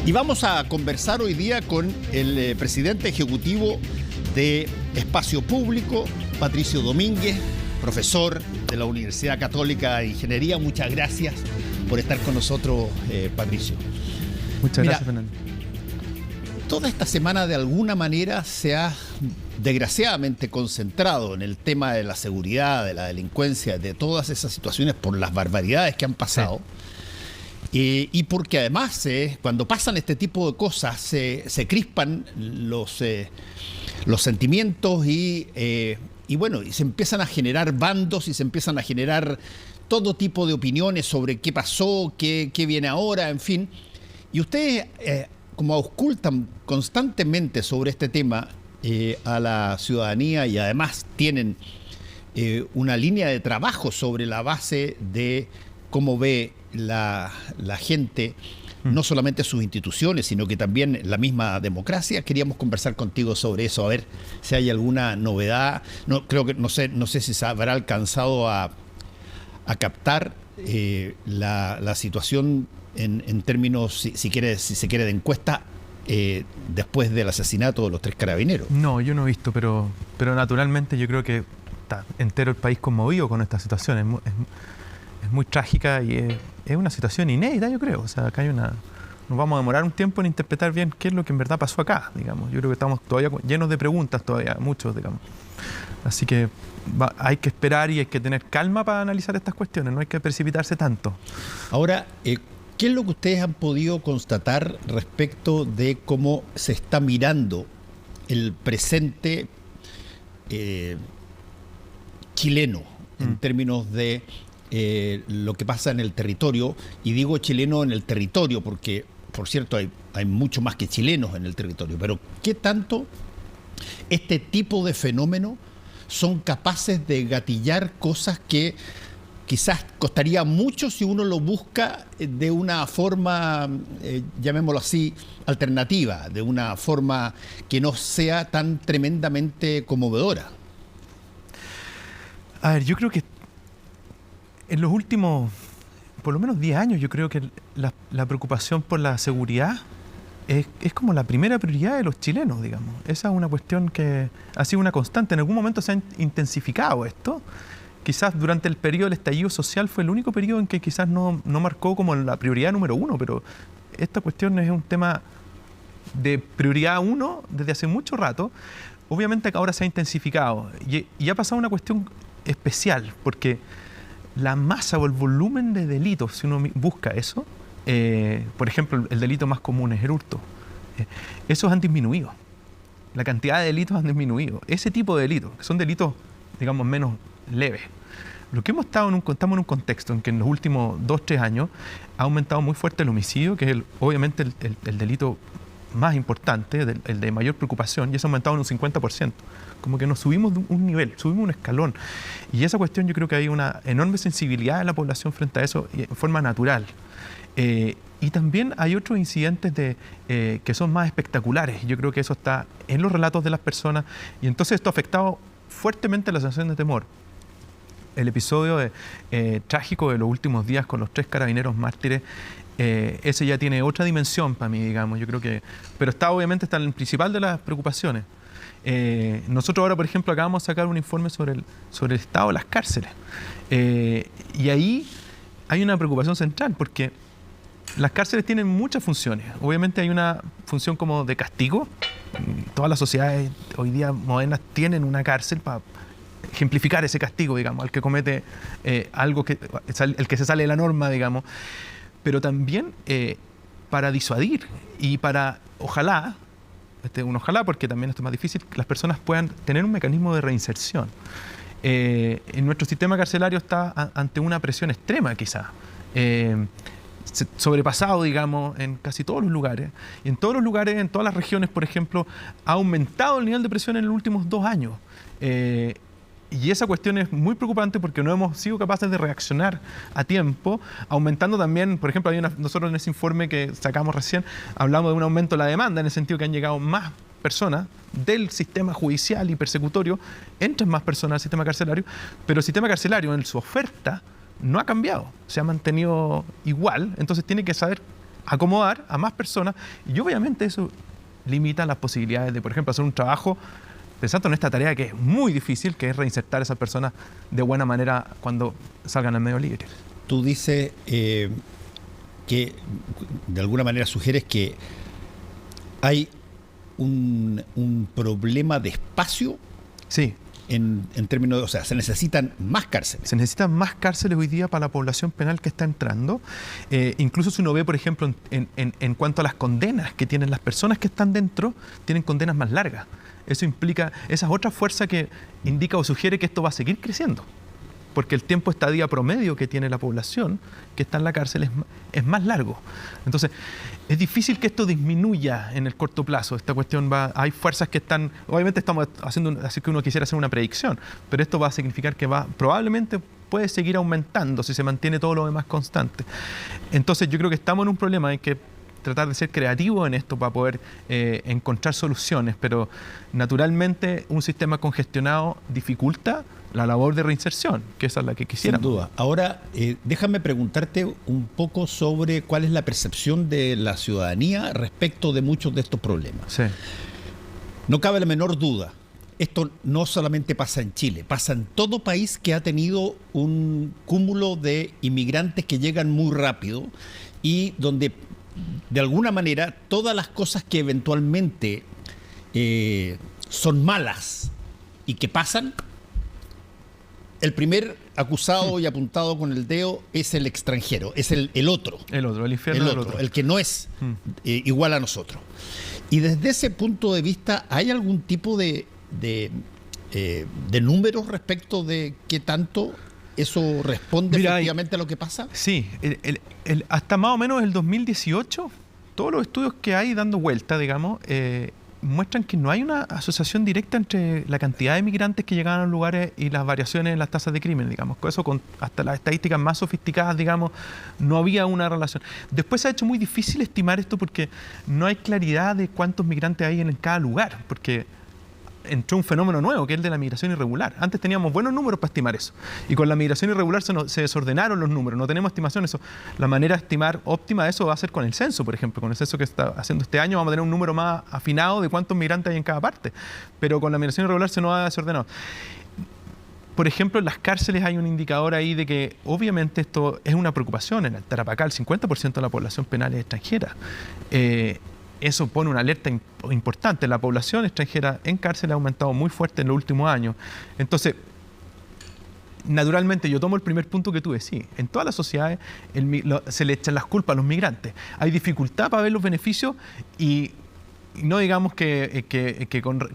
Y vamos a conversar hoy día con el presidente ejecutivo de Espacio Público, Patricio Domínguez, profesor de la Universidad Católica de Ingeniería. Muchas gracias por estar con nosotros, Patricio. Muchas gracias, Fernando. Toda esta semana de alguna manera se ha desgraciadamente concentrado en el tema de la seguridad, de la delincuencia, de todas esas situaciones por las barbaridades que han pasado. Sí. Y porque además cuando pasan este tipo de cosas se crispan los sentimientos y se empiezan a generar bandos y se empiezan a generar todo tipo de opiniones sobre qué pasó, qué viene ahora, en fin. Y ustedes como auscultan constantemente sobre este tema a la ciudadanía y además tienen una línea de trabajo sobre la base de cómo ve la gente, no solamente sus instituciones, sino que también la misma democracia. Queríamos conversar contigo sobre eso, a ver si hay alguna novedad. No sé si se habrá alcanzado a captar la situación en términos, si se quiere, de encuesta después del asesinato de los 3 carabineros. No, yo no he visto, pero naturalmente yo creo que está entero el país conmovido con esta situación. Es muy trágica y es una situación inédita, yo creo. O sea, acá nos vamos a demorar un tiempo en interpretar bien qué es lo que en verdad pasó acá, digamos. Yo creo que estamos todavía llenos de preguntas, todavía, muchos, digamos. Así que hay que esperar y hay que tener calma para analizar estas cuestiones, no hay que precipitarse tanto. Ahora, ¿qué es lo que ustedes han podido constatar respecto de cómo se está mirando el presente chileno en términos de lo que pasa en el territorio? Y digo chileno en el territorio porque, por cierto, hay mucho más que chilenos en el territorio, pero ¿qué tanto este tipo de fenómenos son capaces de gatillar cosas que quizás costaría mucho si uno lo busca de una forma, llamémoslo así, alternativa, de una forma que no sea tan tremendamente conmovedora? A ver, yo creo que en los últimos, por lo menos 10 años, yo creo que la preocupación por la seguridad es como la primera prioridad de los chilenos, digamos. Esa es una cuestión que ha sido una constante. En algún momento se ha intensificado esto. Quizás durante el periodo del estallido social fue el único periodo en que quizás no marcó como la prioridad número 1, pero esta cuestión es un tema de prioridad 1 desde hace mucho rato. Obviamente ahora se ha intensificado y ha pasado una cuestión especial, porque la masa o el volumen de delitos, si uno busca eso, por ejemplo, el delito más común es el hurto, esos han disminuido. La cantidad de delitos han disminuido. Ese tipo de delitos, que son delitos, digamos, menos leves. Lo que estamos en un contexto en que en los últimos 2-3 años ha aumentado muy fuerte el homicidio, que es obviamente el delito más importante, el de mayor preocupación, y eso ha aumentado en un 50%. Como que nos subimos de un nivel, subimos un escalón. Y esa cuestión, yo creo que hay una enorme sensibilidad de la población frente a eso en forma natural. Y también hay otros incidentes que son más espectaculares. Yo creo que eso está en los relatos de las personas, y entonces esto ha afectado fuertemente la sensación de temor. El episodio trágico de los últimos días con los 3 carabineros mártires, ese ya tiene otra dimensión para mí, digamos. Yo creo que, pero obviamente está en el principal de las preocupaciones. Nosotros ahora, por ejemplo, acabamos de sacar un informe sobre el estado de las cárceles. Y ahí hay una preocupación central, porque las cárceles tienen muchas funciones. Obviamente hay una función como de castigo. Todas las sociedades hoy día modernas tienen una cárcel para ejemplificar ese castigo, digamos, al que comete algo el que se sale de la norma, digamos. Pero también para disuadir y para, ojalá, porque también esto es más difícil, que las personas puedan tener un mecanismo de reinserción. En nuestro sistema carcelario está ante una presión extrema, quizás. Sobrepasado, digamos, en casi todos los lugares. Y en todos los lugares, en todas las regiones, por ejemplo, ha aumentado el nivel de presión en los últimos 2 años. Y esa cuestión es muy preocupante porque no hemos sido capaces de reaccionar a tiempo, aumentando también, por ejemplo, nosotros en ese informe que sacamos recién, hablamos de un aumento de la demanda, en el sentido que han llegado más personas del sistema judicial y persecutorio, entran más personas al sistema carcelario, pero el sistema carcelario en su oferta no ha cambiado, se ha mantenido igual. Entonces tiene que saber acomodar a más personas, y obviamente eso limita las posibilidades de, por ejemplo, hacer un trabajo pensando en esta tarea que es muy difícil, que es reinsertar a esas personas de buena manera cuando salgan al medio libre. Tú dices que de alguna manera sugieres que hay un problema de espacio. Sí. En términos de, o sea, se necesitan más cárceles. Se necesitan más cárceles hoy día para la población penal que está entrando. Incluso si uno ve, por ejemplo, en cuanto a las condenas que tienen las personas que están dentro, tienen condenas más largas. Eso implica, esa es otra fuerza que indica o sugiere que esto va a seguir creciendo. Porque el tiempo de estadía promedio que tiene la población que está en la cárcel es más largo. Entonces, es difícil que esto disminuya en el corto plazo. Esta cuestión hay fuerzas que están, obviamente estamos haciendo, así que uno quisiera hacer una predicción, pero esto va a significar que probablemente puede seguir aumentando si se mantiene todo lo demás constante. Entonces, yo creo que estamos en un problema, hay que tratar de ser creativos en esto para poder encontrar soluciones, pero naturalmente un sistema congestionado dificulta la labor de reinserción, que esa es la que quisiéramos. Sin duda. Ahora, déjame preguntarte un poco sobre cuál es la percepción de la ciudadanía respecto de muchos de estos problemas. Sí. No cabe la menor duda, esto no solamente pasa en Chile, pasa en todo país que ha tenido un cúmulo de inmigrantes que llegan muy rápido y donde, de alguna manera, todas las cosas que eventualmente son malas y que pasan, el primer acusado y apuntado con el dedo es el extranjero, es el otro. El otro, el infierno del otro. El que no es igual a nosotros. Y desde ese punto de vista, ¿hay algún tipo de números respecto de qué tanto eso responde efectivamente a lo que pasa? Sí, hasta más o menos el 2018, todos los estudios que hay dando vuelta, digamos, muestran que no hay una asociación directa entre la cantidad de migrantes que llegaban a los lugares y las variaciones en las tasas de crimen, digamos. Con eso, hasta las estadísticas más sofisticadas, digamos, no había una relación. Después se ha hecho muy difícil estimar esto porque no hay claridad de cuántos migrantes hay en cada lugar, porque entró un fenómeno nuevo, que es el de la migración irregular. Antes teníamos buenos números para estimar eso. Y con la migración irregular se desordenaron los números, no tenemos estimaciones. La manera de estimar óptima de eso va a ser con el censo, por ejemplo. Con el censo que está haciendo este año vamos a tener un número más afinado de cuántos migrantes hay en cada parte. Pero con la migración irregular se nos ha desordenado. Por ejemplo, en las cárceles hay un indicador ahí de que obviamente esto es una preocupación. En el Tarapacá el 50% de la población penal es extranjera. Eso pone una alerta importante. La población extranjera en cárcel ha aumentado muy fuerte en los últimos años. Entonces, naturalmente, yo tomo el primer punto que tú decís. En todas las sociedades se le echan las culpas a los migrantes. Hay dificultad para ver los beneficios y no digamos que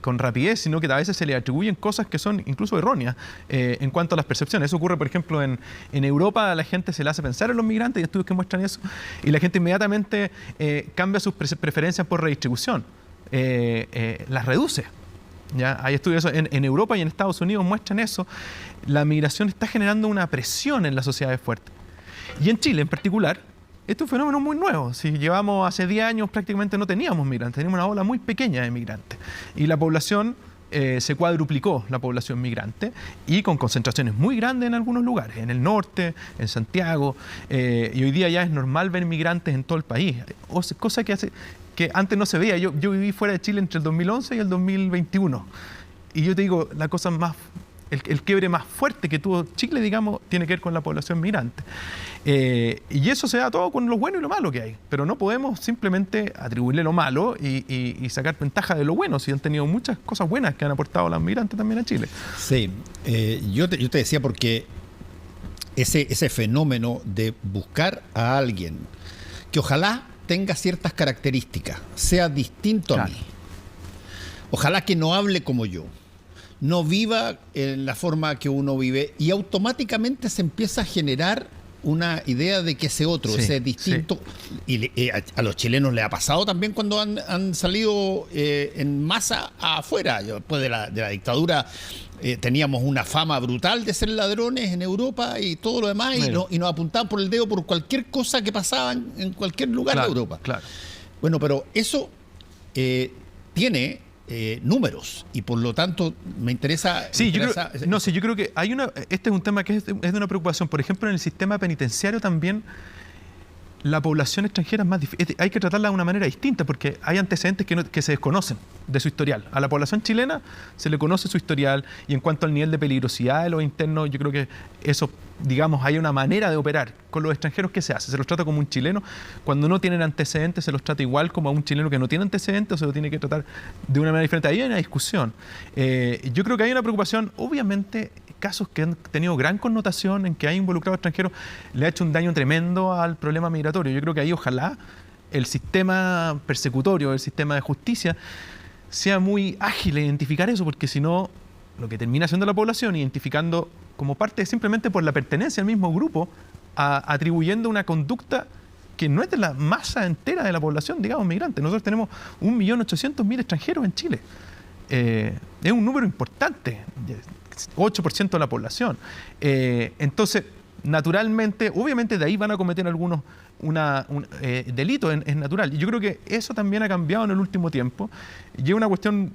con rapidez, sino que a veces se le atribuyen cosas que son incluso erróneas en cuanto a las percepciones. Eso ocurre, por ejemplo, en Europa. A la gente se le hace pensar en los migrantes, hay estudios que muestran eso, y la gente inmediatamente cambia sus preferencias por redistribución, las reduce. ¿Ya? Hay estudios en Europa y en Estados Unidos muestran eso. La migración está generando una presión en las sociedades fuertes. Y en Chile en particular, esto es un fenómeno muy nuevo. Si llevamos hace 10 años prácticamente no teníamos migrantes, teníamos una ola muy pequeña de migrantes. Y la población se cuadruplicó, la población migrante, y con concentraciones muy grandes en algunos lugares, en el norte, en Santiago, y hoy día ya es normal ver migrantes en todo el país, cosa que antes no se veía. Yo viví fuera de Chile entre el 2011 y el 2021, y yo te digo, la cosa más... El quiebre más fuerte que tuvo Chile, digamos, tiene que ver con la población migrante. Y eso se da todo con lo bueno y lo malo que hay. Pero no podemos simplemente atribuirle lo malo y sacar ventaja de lo bueno, si han tenido muchas cosas buenas que han aportado los migrantes también a Chile. Sí, yo te decía porque ese fenómeno de buscar a alguien que ojalá tenga ciertas características, sea distinto a mí, ojalá que no hable como yo, no viva en la forma que uno vive, y automáticamente se empieza a generar una idea de que ese otro, ese distinto, y a los chilenos les ha pasado también cuando han salido en masa afuera. Después de la dictadura teníamos una fama brutal de ser ladrones en Europa y todo lo demás, y nos apuntaban por el dedo por cualquier cosa que pasaba en cualquier lugar de Europa. Claro. Bueno, pero eso tiene... números, y por lo tanto me interesa... yo creo que este es un tema que es de una preocupación. Por ejemplo, en el sistema penitenciario también la población extranjera es más difícil. Hay que tratarla de una manera distinta porque hay antecedentes que se desconocen de su historial. A la población chilena se le conoce su historial y en cuanto al nivel de peligrosidad de los internos, yo creo que eso, digamos, hay una manera de operar. Con los extranjeros, ¿qué se hace? Se los trata como un chileno. Cuando no tienen antecedentes, se los trata igual como a un chileno que no tiene antecedentes o se lo tiene que tratar de una manera diferente. Ahí hay una discusión. Yo creo que hay una preocupación, obviamente, casos que han tenido gran connotación en que hay involucrado extranjeros, le ha hecho un daño tremendo al problema migratorio. Yo creo que ahí ojalá el sistema persecutorio, el sistema de justicia, sea muy ágil en identificar eso, porque si no, lo que termina haciendo la población, identificando como parte simplemente por la pertenencia al mismo grupo, atribuyendo una conducta que no es de la masa entera de la población, digamos, migrante. Nosotros tenemos 1.800.000 extranjeros en Chile. Es un número importante, 8% de la población. Entonces, naturalmente, obviamente de ahí van a cometer algunos delitos, es natural. Y yo creo que eso también ha cambiado en el último tiempo y es una cuestión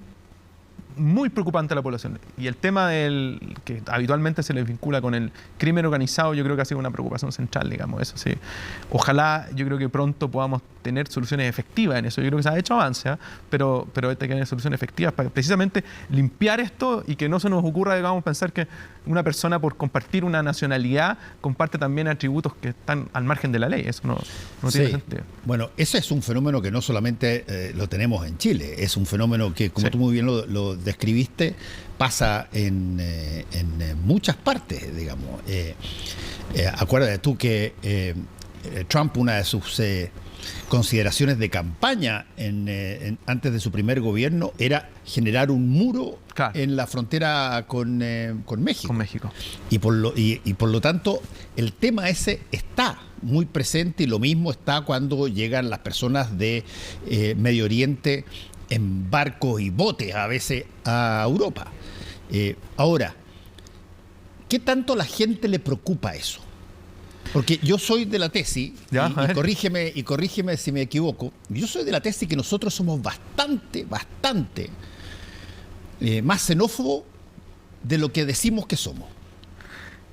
muy preocupante a la población. Y el tema que habitualmente se les vincula con el crimen organizado, yo creo que ha sido una preocupación central, digamos, eso sí. Ojalá, yo creo que pronto podamos tener soluciones efectivas en eso. Yo creo que se ha hecho avance, pero hay que tener soluciones efectivas para precisamente limpiar esto y que no se nos ocurra, digamos, pensar que una persona por compartir una nacionalidad comparte también atributos que están al margen de la ley. Eso no tiene sentido. Bueno, ese es un fenómeno que no solamente lo tenemos en Chile, es un fenómeno que, como tú muy bien lo describiste, pasa en muchas partes, digamos. Acuérdate tú que Trump, una de sus consideraciones de campaña antes de su primer gobierno era generar un muro, claro, en la frontera con México. Con México. Y por lo tanto, el tema ese está muy presente y lo mismo está cuando llegan las personas de Medio Oriente en barcos y botes a veces a Europa. Ahora, ¿qué tanto a la gente le preocupa eso? Porque yo soy de la tesis, y corrígeme si me equivoco, yo soy de la tesis que nosotros somos bastante más xenófobos de lo que decimos que somos.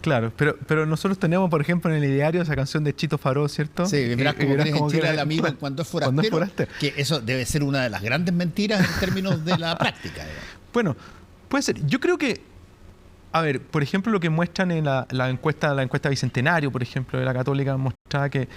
Claro, pero nosotros tenemos, por ejemplo, en el ideario esa canción de Chito Faró, ¿cierto? Sí, verás como tienes en Chile al amigo cuando es forastero, que eso debe ser una de las grandes mentiras en términos de la práctica. Bueno, puede ser. Yo creo que, a ver, por ejemplo, lo que muestran en la encuesta Bicentenario, por ejemplo, de la Católica, mostraba que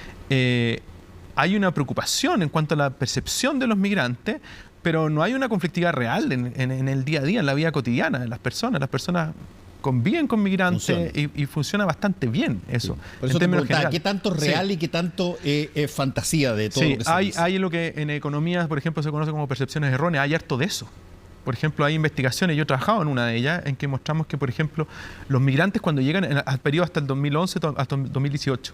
hay una preocupación en cuanto a la percepción de los migrantes, pero no hay una conflictividad real en el día a día, en la vida cotidiana de las personas. Las personas conviven con migrantes y funciona bastante bien eso. Sí. Por eso te preguntaba, ¿qué tanto es real y qué tanto es fantasía de todo lo que se dice? Hay lo que en economía, por ejemplo, se conoce como percepciones erróneas, hay harto de eso. Por ejemplo, hay investigaciones, yo he trabajado en una de ellas, en que mostramos que, por ejemplo, los migrantes cuando llegan al periodo hasta el 2011, hasta el 2018,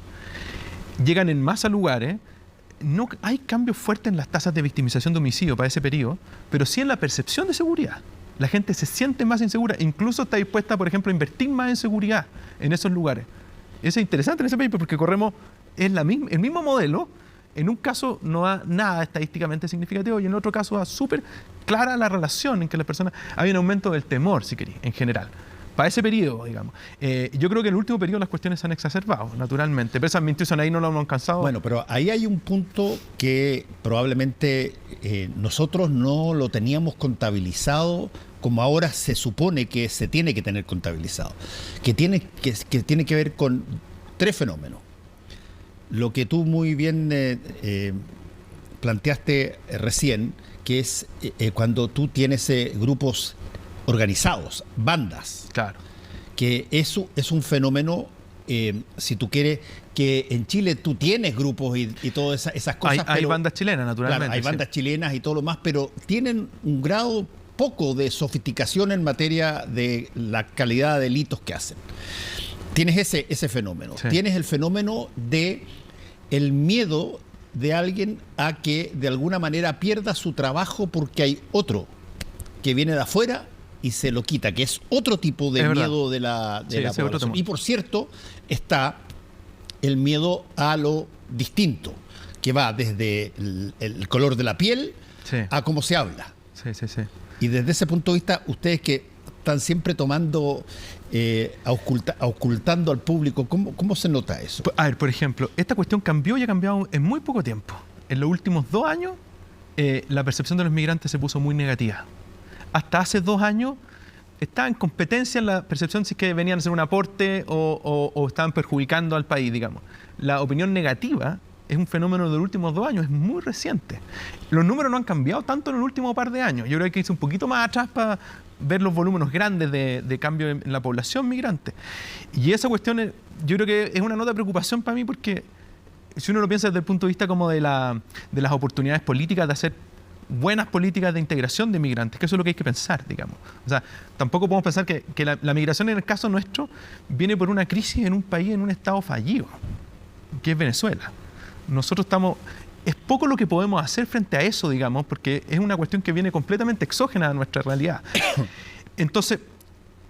llegan en masa a lugares, no hay cambios fuertes en las tasas de victimización de homicidio para ese periodo, pero sí en la percepción de seguridad. La gente se siente más insegura, incluso está dispuesta, por ejemplo, a invertir más en seguridad en esos lugares. Eso es interesante en ese paper porque corremos el mismo modelo. En un caso no da nada estadísticamente significativo y en otro caso da súper clara la relación en que las personas... Hay un aumento del temor, si queréis, en general. Para ese periodo, digamos. Yo creo que en el último periodo las cuestiones se han exacerbado, naturalmente. Pero esas mentiras ahí no lo hemos alcanzado. Bueno, pero ahí hay un punto que probablemente nosotros no lo teníamos contabilizado como ahora se supone que se tiene que tener contabilizado. Que tiene que ver con tres fenómenos. Lo que tú muy bien planteaste recién, que es cuando tú tienes grupos organizados, bandas. Claro. Que eso es un fenómeno, si tú quieres, que en Chile tú tienes grupos y todas esas cosas. Hay bandas chilenas, naturalmente. Claro, hay bandas chilenas y todo lo más, pero tienen un grado poco de sofisticación en materia de la calidad de delitos que hacen. Tienes ese fenómeno. Sí. Tienes el fenómeno de el miedo de alguien a que de alguna manera pierda su trabajo porque hay otro que viene de afuera y se lo quita, que es otro tipo de miedo de la población. Y por cierto, está el miedo a lo distinto, que va desde el color de la piel a cómo se habla. Sí. Y desde ese punto de vista, ustedes que están siempre tomando, ocultando al público. ¿Cómo se nota eso? A ver, por ejemplo, esta cuestión cambió y ha cambiado en muy poco tiempo. En los últimos 2 años, la percepción de los migrantes se puso muy negativa. Hasta hace 2 años estaba en competencia en la percepción si es que venían a hacer un aporte o estaban perjudicando al país, digamos. La opinión negativa es un fenómeno de los últimos 2 años, es muy reciente. Los números no han cambiado tanto en el último par de años. Yo creo que hay que irse un poquito más atrás para ver los volúmenes grandes de cambio en la población migrante. Y esa cuestión, yo creo que es una nota de preocupación para mí porque si uno lo piensa desde el punto de vista como de las oportunidades políticas de hacer buenas políticas de integración de migrantes, que eso es lo que hay que pensar, digamos. O sea, tampoco podemos pensar que la migración en el caso nuestro viene por una crisis en un país, en un estado fallido, que es Venezuela. Nosotros es poco lo que podemos hacer frente a eso, digamos, porque es una cuestión que viene completamente exógena a nuestra realidad. Entonces,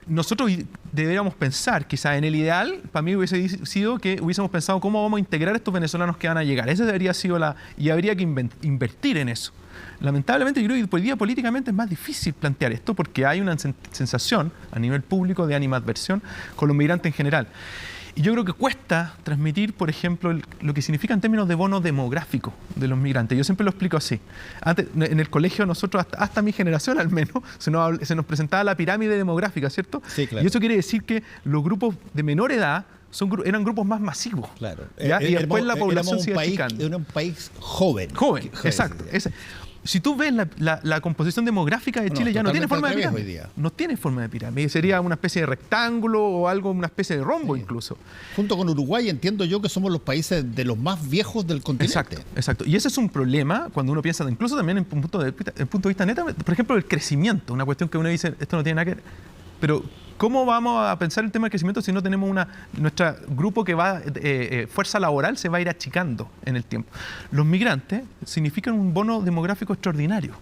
nosotros deberíamos pensar, quizás en el ideal, para mí hubiese sido que hubiésemos pensado cómo vamos a integrar a estos venezolanos que van a llegar. Esa debería sido y habría que invertir en eso. Lamentablemente, yo creo que hoy día políticamente es más difícil plantear esto porque hay una sensación a nivel público de animadversión con los migrantes en general. Y yo creo que cuesta transmitir, por ejemplo, lo que significa en términos de bono demográfico de los migrantes. Yo siempre lo explico así. Antes, en el colegio, nosotros, hasta mi generación al menos, se nos presentaba la pirámide demográfica, ¿cierto? Sí, claro. Y eso quiere decir que los grupos de menor edad eran grupos más masivos. Claro. Y después la población se iba achicando. Era un país joven. Joven, exacto. Si tú ves la composición demográfica de Chile, ya no tiene forma de pirámide. No tiene forma de pirámide. Sería una especie de rectángulo o algo, una especie de rombo incluso. Junto con Uruguay, entiendo yo que somos los países de los más viejos del continente. Exacto. Y ese es un problema cuando uno piensa, incluso también en punto de vista neta, por ejemplo, el crecimiento. Una cuestión que uno dice, esto no tiene nada que ver. Pero, ¿cómo vamos a pensar el tema del crecimiento si no tenemos nuestro grupo que va, fuerza laboral se va a ir achicando en el tiempo? Los migrantes significan un bono demográfico extraordinario,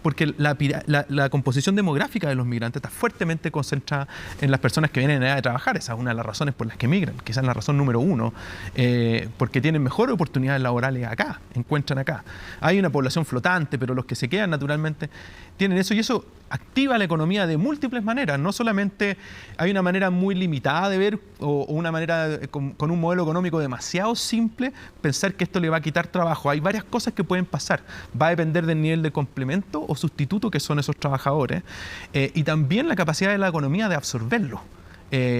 porque la composición demográfica de los migrantes está fuertemente concentrada en las personas que vienen en edad de trabajar. Esa es una de las razones por las que migran, quizás la razón número 1, porque tienen mejores oportunidades laborales acá, encuentran acá. Hay una población flotante, pero los que se quedan naturalmente tienen eso, y eso activa la economía de múltiples maneras. No solamente hay una manera muy limitada de ver o una manera con un modelo económico demasiado simple, pensar que esto le va a quitar trabajo. Hay varias cosas que pueden pasar. Va a depender del nivel de complemento o sustituto que son esos trabajadores y también la capacidad de la economía de absorberlo.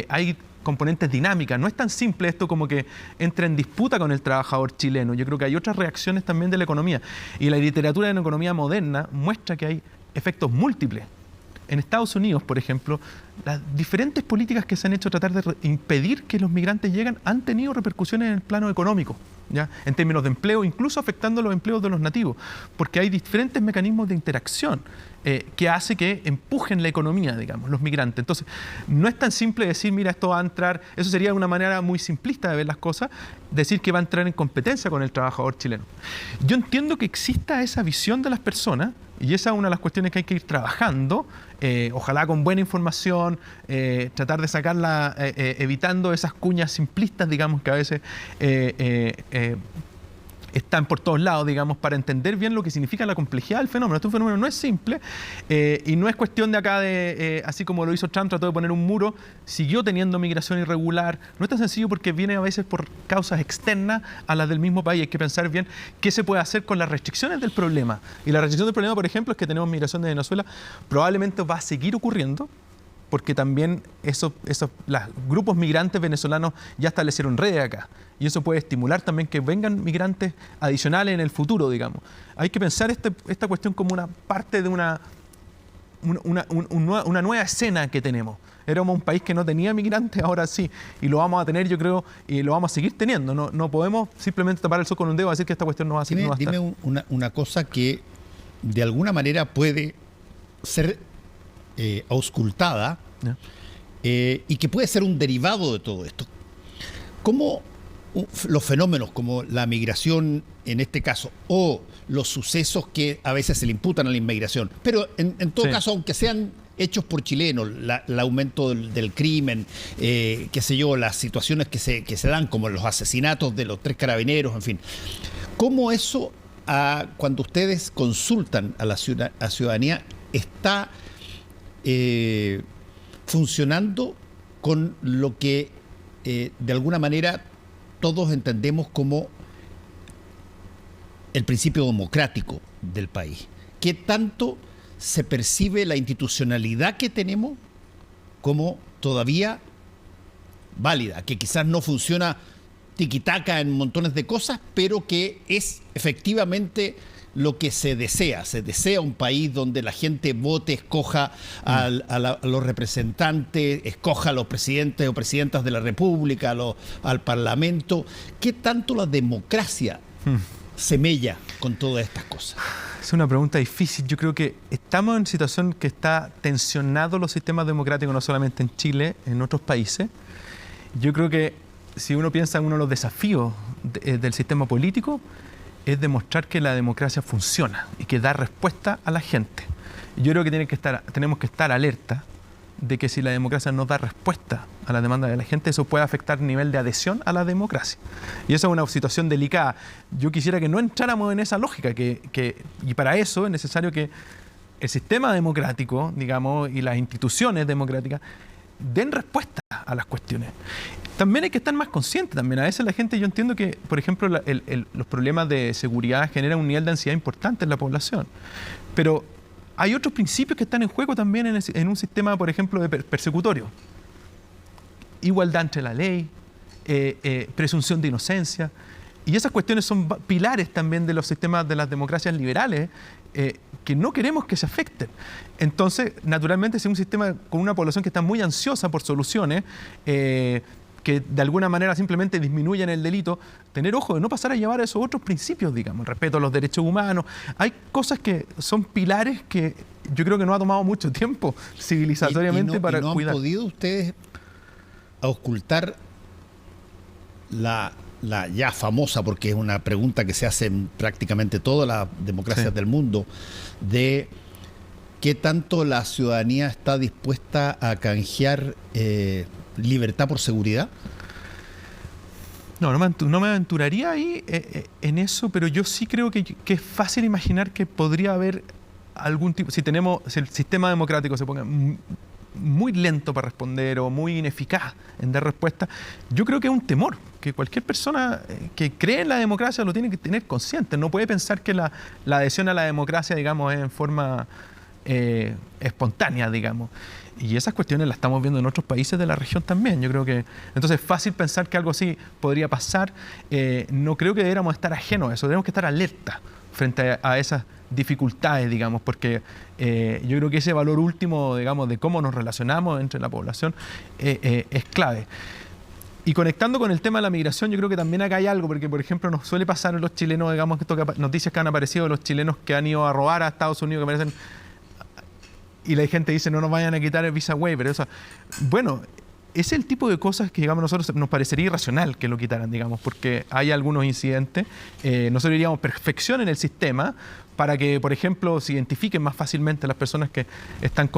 Hay componentes dinámicas. No es tan simple esto como que entra en disputa con el trabajador chileno. Yo creo que hay otras reacciones también de la economía. Y la literatura de la economía moderna muestra que hay efectos múltiples. En Estados Unidos, por ejemplo, las diferentes políticas que se han hecho tratar de impedir que los migrantes lleguen han tenido repercusiones en el plano económico, ¿ya? En términos de empleo, incluso afectando los empleos de los nativos, porque hay diferentes mecanismos de interacción que hace que empujen la economía, digamos, los migrantes. Entonces, no es tan simple decir, mira, esto va a entrar, eso sería una manera muy simplista de ver las cosas, decir que va a entrar en competencia con el trabajador chileno. Yo entiendo que exista esa visión de las personas, y esa es una de las cuestiones que hay que ir trabajando, ojalá con buena información, tratar de sacarla, evitando esas cuñas simplistas, digamos, que a veces están por todos lados, digamos, para entender bien lo que significa la complejidad del fenómeno. Este fenómeno no es simple y no es cuestión de acá de, así como lo hizo Trump, trató de poner un muro, siguió teniendo migración irregular. No es tan sencillo porque viene a veces por causas externas a las del mismo país. Hay que pensar bien qué se puede hacer con las restricciones del problema. Y la restricción del problema, por ejemplo, es que tenemos migración de Venezuela, probablemente va a seguir ocurriendo, porque también los grupos migrantes venezolanos ya establecieron redes acá. Y eso puede estimular también que vengan migrantes adicionales en el futuro, digamos. Hay que pensar esta cuestión como una parte de una nueva escena que tenemos. Éramos un país que no tenía migrantes, ahora sí. Y lo vamos a tener, yo creo, y lo vamos a seguir teniendo. No podemos simplemente tapar el sol con un dedo y decir que esta cuestión no va a ser. Dime una cosa que de alguna manera puede ser auscultada y que puede ser un derivado de todo esto. ¿Cómo los fenómenos como la migración en este caso o los sucesos que a veces se le imputan a la inmigración, pero en todo caso, aunque sean hechos por chilenos, el aumento del crimen, qué sé yo, las situaciones que se dan como los asesinatos de los 3 carabineros, en fin, ¿cómo eso cuando ustedes consultan a la ciudadanía está funcionando con lo que de alguna manera todos entendemos como el principio democrático del país. ¿Qué tanto se percibe la institucionalidad que tenemos como todavía válida, que quizás no funciona tiquitaca en montones de cosas, pero que es efectivamente lo que se desea? Se desea un país donde la gente vote, escoja a los representantes, escoja a los presidentes o presidentas de la República, al Parlamento. ¿Qué tanto la democracia se mella con todas estas cosas? Es una pregunta difícil. Yo creo que estamos en situación que está tensionado los sistemas democráticos, no solamente en Chile, en otros países. Yo creo que si uno piensa en uno de los desafíos del sistema político, es demostrar que la democracia funciona y que da respuesta a la gente. Yo creo que tenemos que estar alerta de que si la democracia no da respuesta a la demanda de la gente, eso puede afectar el nivel de adhesión a la democracia. Y esa es una situación delicada. Yo quisiera que no entráramos en esa lógica, y para eso es necesario que el sistema democrático, digamos, y las instituciones democráticas den respuesta a las cuestiones. También hay que estar más conscientes también. A veces la gente, yo entiendo que, por ejemplo, los problemas de seguridad generan un nivel de ansiedad importante en la población. Pero hay otros principios que están en juego también en un sistema, por ejemplo, de persecutorio. Igualdad entre la ley, presunción de inocencia. Y esas cuestiones son pilares también de los sistemas de las democracias liberales que no queremos que se afecten. Entonces, naturalmente, si un sistema con una población que está muy ansiosa por soluciones, que de alguna manera simplemente disminuyan el delito, tener ojo de no pasar a llevar a esos otros principios, digamos, respeto a los derechos humanos. Hay cosas que son pilares que yo creo que no ha tomado mucho tiempo civilizatoriamente para cuidar. ¿No han podido ustedes auscultar la ya famosa, porque es una pregunta que se hace en prácticamente todas las democracias del mundo, de qué tanto la ciudadanía está dispuesta a canjear libertad por seguridad? No me aventuraría ahí en eso, pero yo sí creo que es fácil imaginar que podría haber algún tipo, si el sistema democrático se ponga muy lento para responder o muy ineficaz en dar respuesta, yo creo que es un temor que cualquier persona que cree en la democracia lo tiene que tener consciente. No puede pensar que la adhesión a la democracia, digamos, es en forma espontánea, digamos. Y esas cuestiones las estamos viendo en otros países de la región también. Yo creo que entonces es fácil pensar que algo así podría pasar. No creo que deberíamos estar ajenos a eso. Tenemos que estar alerta frente a esas dificultades, digamos, porque yo creo que ese valor último, digamos, de cómo nos relacionamos entre la población es clave. Y conectando con el tema de la migración, yo creo que también acá hay algo, porque, por ejemplo, nos suele pasar a los chilenos, digamos, noticias que han aparecido de los chilenos que han ido a robar a Estados Unidos, que parecen... Y la gente dice, no nos vayan a quitar el visa waiver. O sea, bueno, es el tipo de cosas que, digamos, nosotros nos parecería irracional que lo quitaran, digamos, porque hay algunos incidentes. Nosotros diríamos perfección en el sistema para que, por ejemplo, se identifiquen más fácilmente las personas que están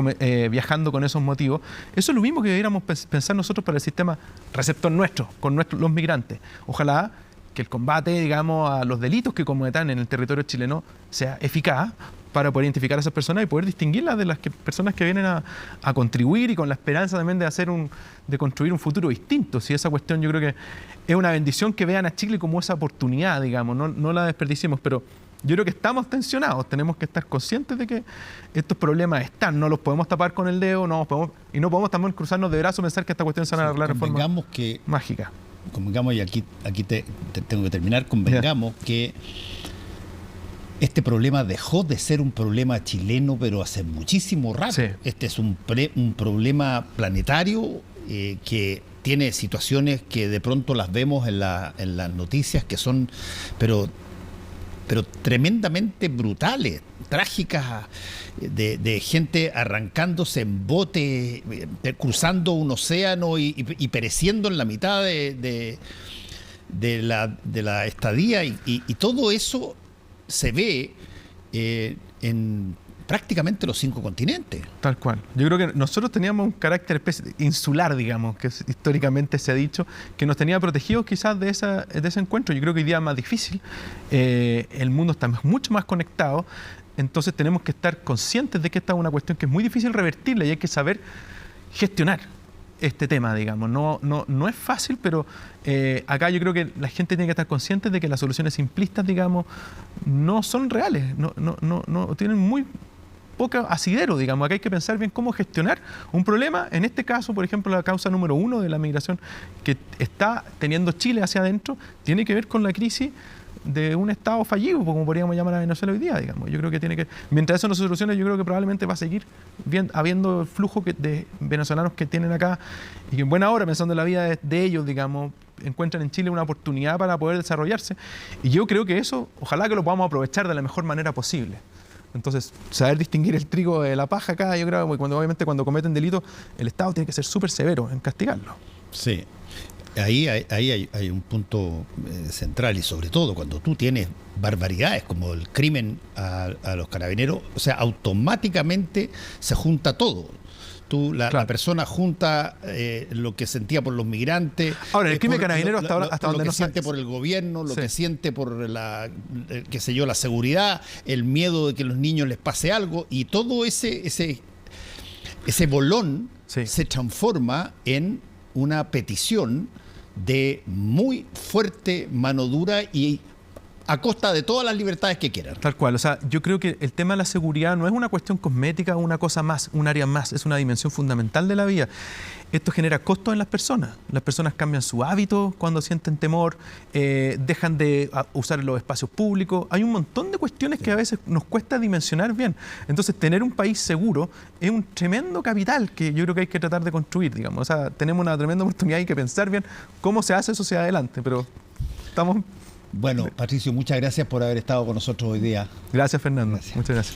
viajando con esos motivos. Eso es lo mismo que deberíamos pensar nosotros para el sistema receptor nuestro, con los migrantes. Ojalá que el combate, digamos, a los delitos que cometan en el territorio chileno sea eficaz para poder identificar a esas personas y poder distinguirlas de las personas que vienen a contribuir, y con la esperanza también de construir un futuro distinto. Si esa cuestión, yo creo que es una bendición que vean a Chile como esa oportunidad, digamos, no la desperdiciemos, pero yo creo que estamos tensionados, tenemos que estar conscientes de que estos problemas están, no los podemos tapar con el dedo, no podemos también cruzarnos de brazos y pensar que esta cuestión se va a arreglar de forma mágica. Convengamos, y aquí tengo que terminar, convengamos que este problema dejó de ser un problema chileno, pero hace muchísimo rato. Sí. Este es un problema planetario que tiene situaciones que de pronto las vemos en las noticias que son, pero tremendamente brutales, trágicas, de gente arrancándose en bote, cruzando un océano y pereciendo en la mitad de la estadía, y todo eso se ve en prácticamente los 5 continentes. Tal cual. Yo creo que nosotros teníamos un carácter insular, digamos, que históricamente se ha dicho, que nos tenía protegidos quizás de ese encuentro. Yo creo que hoy día es más difícil. El mundo está mucho más conectado. Entonces tenemos que estar conscientes de que esta es una cuestión que es muy difícil revertirla, y hay que saber gestionar este tema, digamos. No es fácil, pero acá yo creo que la gente tiene que estar consciente de que las soluciones simplistas, digamos, no son reales, no tienen muy poco asidero, digamos. Acá hay que pensar bien cómo gestionar un problema. En este caso, por ejemplo, la causa número 1 de la migración que está teniendo Chile hacia adentro tiene que ver con la crisis de un Estado fallido, como podríamos llamar a Venezuela hoy día, digamos. Yo creo que tiene que, mientras eso no se solucione, yo creo que probablemente va a seguir habiendo el flujo de venezolanos que tienen acá y que en buena hora, pensando en la vida de ellos, digamos, encuentran en Chile una oportunidad para poder desarrollarse. Y yo creo que eso, ojalá que lo podamos aprovechar de la mejor manera posible. Entonces, saber distinguir el trigo de la paja acá, yo creo que obviamente cuando cometen delitos, el Estado tiene que ser súper severo en castigarlo. Sí. Ahí hay un punto central, y sobre todo cuando tú tienes barbaridades como el crimen a los carabineros, o sea, automáticamente se junta todo. La persona junta lo que sentía por los migrantes. Ahora, el crimen carabinero hasta donde lo no que siente por el gobierno, lo que siente por la seguridad, el miedo de que a los niños les pase algo, y todo ese bolón se transforma en una petición de muy fuerte mano dura y a costa de todas las libertades que quieran. Tal cual, o sea, yo creo que el tema de la seguridad no es una cuestión cosmética, una cosa más, un área más, es una dimensión fundamental de la vida. Esto genera costos en las personas cambian su hábito cuando sienten temor, dejan de usar los espacios públicos, hay un montón de cuestiones que a veces nos cuesta dimensionar bien. Entonces, tener un país seguro es un tremendo capital que yo creo que hay que tratar de construir, digamos. O sea, tenemos una tremenda oportunidad, hay que pensar bien cómo se hace eso hacia adelante, pero estamos... Bueno, Patricio, muchas gracias por haber estado con nosotros hoy día. Gracias, Fernando. Gracias. Muchas gracias.